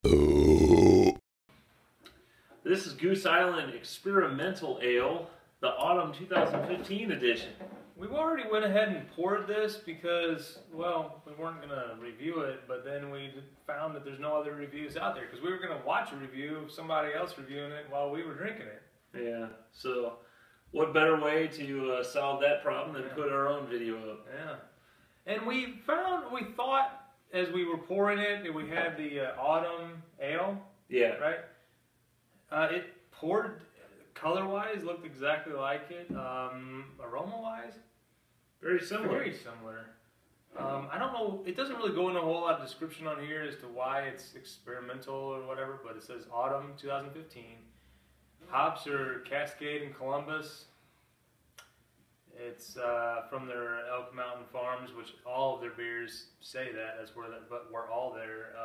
This is Goose Island Experimental Ale, the Autumn 2015 edition. We've already went ahead and poured this because, well, we weren't going to review it, but then we found that there's no other reviews out there because we were going to watch a review of somebody else reviewing it while we were drinking it. Yeah, so what better way to solve that problem than put our own video up? Yeah. And we thought as we were pouring it, that we had the Autumn Ale. Yeah. Right? It poured, color-wise, looked exactly like it. Aroma-wise, very similar. Very similar. I don't know, it doesn't really go into a whole lot of description on here as to why it's experimental or whatever, but it says Autumn 2015. Hops are Cascade and Columbus. It's from their Elk Mountain Farms, which all of their beers say that. That's where all their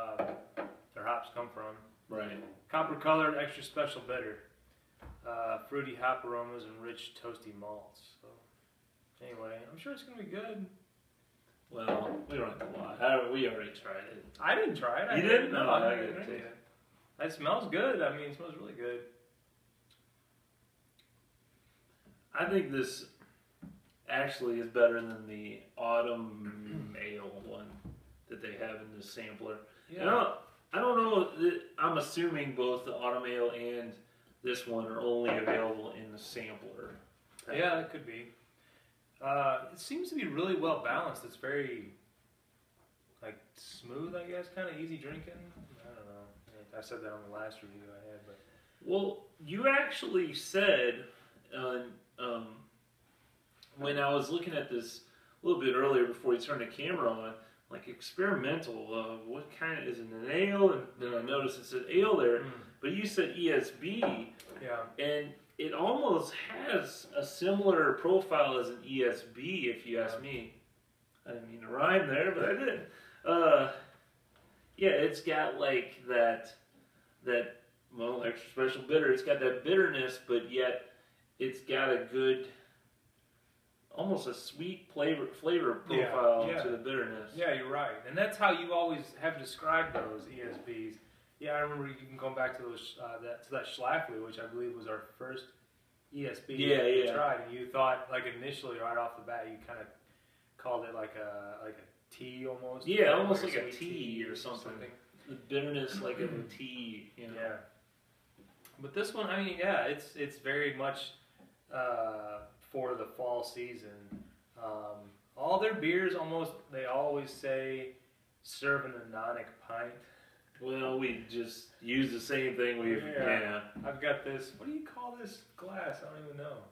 hops come from. Right. Copper colored, extra special bitter. Fruity hop aromas and rich toasty malts. So anyway, I'm sure it's gonna be good. Well, we don't have to lie. We already tried it. I didn't try it. You didn't? No, I I didn't drink it. It smells good. I mean, it smells really good. I think this actually is better than the Autumn Ale one that they have in this sampler. Yeah. I don't know. I'm assuming both the Autumn Ale and this one are only available in the sampler. Yeah, it could be. It seems to be really well balanced. It's very, like, smooth, I guess, kind of easy drinking. I don't know. I said that on the last review I had, but. Well, you actually said, when I was looking at this a little bit earlier before you turned the camera on, like experimental, what kind of, is it an ale? And then I noticed it said ale there, but you said ESB. Yeah. And it almost has a similar profile as an ESB, if you ask me. I didn't mean to rhyme there, but I did. Yeah, it's got like that, well, extra special bitter. It's got that bitterness, but yet it's got a good, almost a sweet flavor profile to the bitterness. Yeah, you're right. And that's how you always have described those ESBs. Yeah, I remember you can go back to those that Schlafly, which I believe was our first ESB we tried. And you thought, like, initially right off the bat, you kind of called it like a tea almost. Yeah, almost like a tea or something. The bitterness like a tea. You know? Yeah. But this one, I mean, yeah, it's very much for the fall season. All their beers they always say serve in a nonic pint. Well, we just use the same thing. I've got this. What do you call this glass? I don't even know.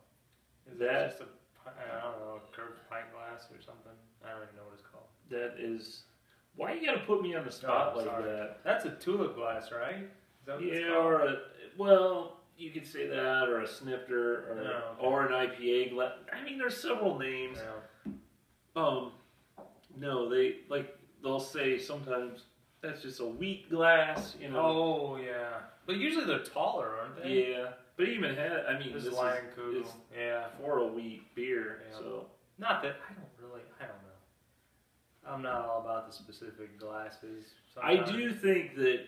Is that just I don't know, a curved pint glass or something? I don't even know what it's called. That is. Why you gotta put me on the spot like that? That's a tulip glass, right? Is that what it's called? Well, you could say that, or a snifter, or an IPA glass. I mean, there's several names. Yeah. No, they'll say sometimes that's just a wheat glass, you know. Oh yeah, but usually they're taller, aren't they? Yeah, but even this is for a wheat beer, so. Not that I don't know. I'm not all about the specific glasses. Sometimes. I do think that.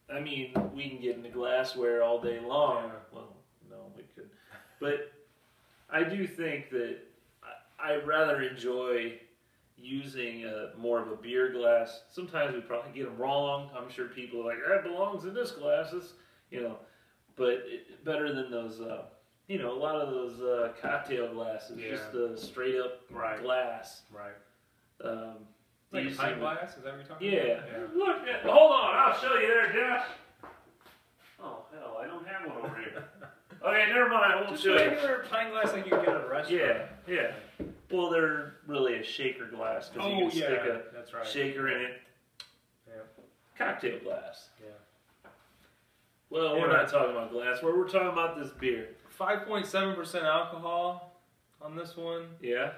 I mean, we can get into glassware all day long. Yeah. Well, no, we could. But I do think that I rather enjoy using more of a beer glass. Sometimes we probably get them wrong. I'm sure people are like, that belongs in this glass. You know, but better than those, a lot of those cocktail glasses. Yeah. Just the straight up glass. Right. Like a pint glass? Is that what you're talking about? Yeah. Look, hold on, I'll show you there, Jeff. Oh, hell, I don't have one over here. Okay, never mind, I won't show you. Just regular pint glass like you get at a restaurant. Yeah. Well, they're really a shaker glass, because you can stick a shaker in it. Yeah. Cocktail glass. Yeah. Well, we're not talking about glassware, we're talking about this beer. 5.7% alcohol on this one. Yeah.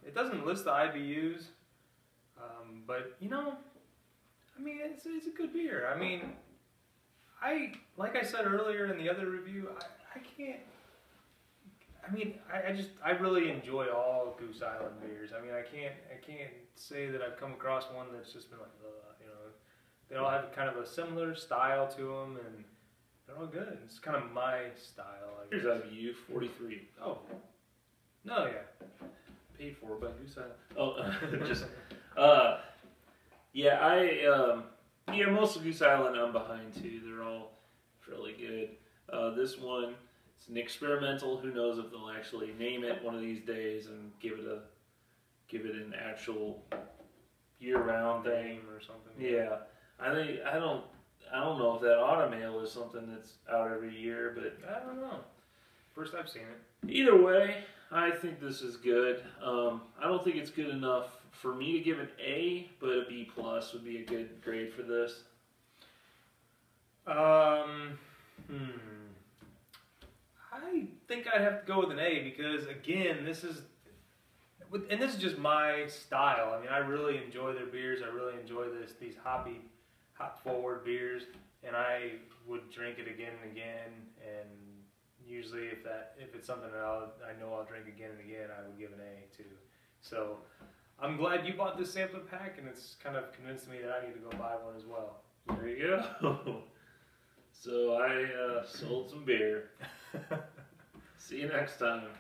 It doesn't list the IBUs. But, I mean, it's a good beer. I mean, like I said earlier in the other review, I really enjoy all Goose Island beers. I mean, I can't say that I've come across one that's just been like, They all have kind of a similar style to them, and they're all good. It's kind of my style. I guess. Here's out of you, 43. Oh, no, yeah. Paid for by Goose Island. Oh, just, yeah, most of Goose Island I'm behind too. They're all fairly good. This one, it's an experimental. Who knows if they'll actually name it one of these days and give it an actual year-round thing or something. Yeah, I don't know if that automail is something that's out every year, but I don't know. First I've seen it. Either way, I think this is good. I don't think it's good enough for me to give an A, but a B plus would be a good grade for this. I think I'd have to go with an A because again, this is just my style. I mean, I really enjoy their beers. I really enjoy these hop forward beers, and I would drink it again and again. And usually, if it's something that I know I'll drink again and again, I would give an A too. So I'm glad you bought this sampler pack, and it's kind of convinced me that I need to go buy one as well. There you go. So I sold some beer. See you next time.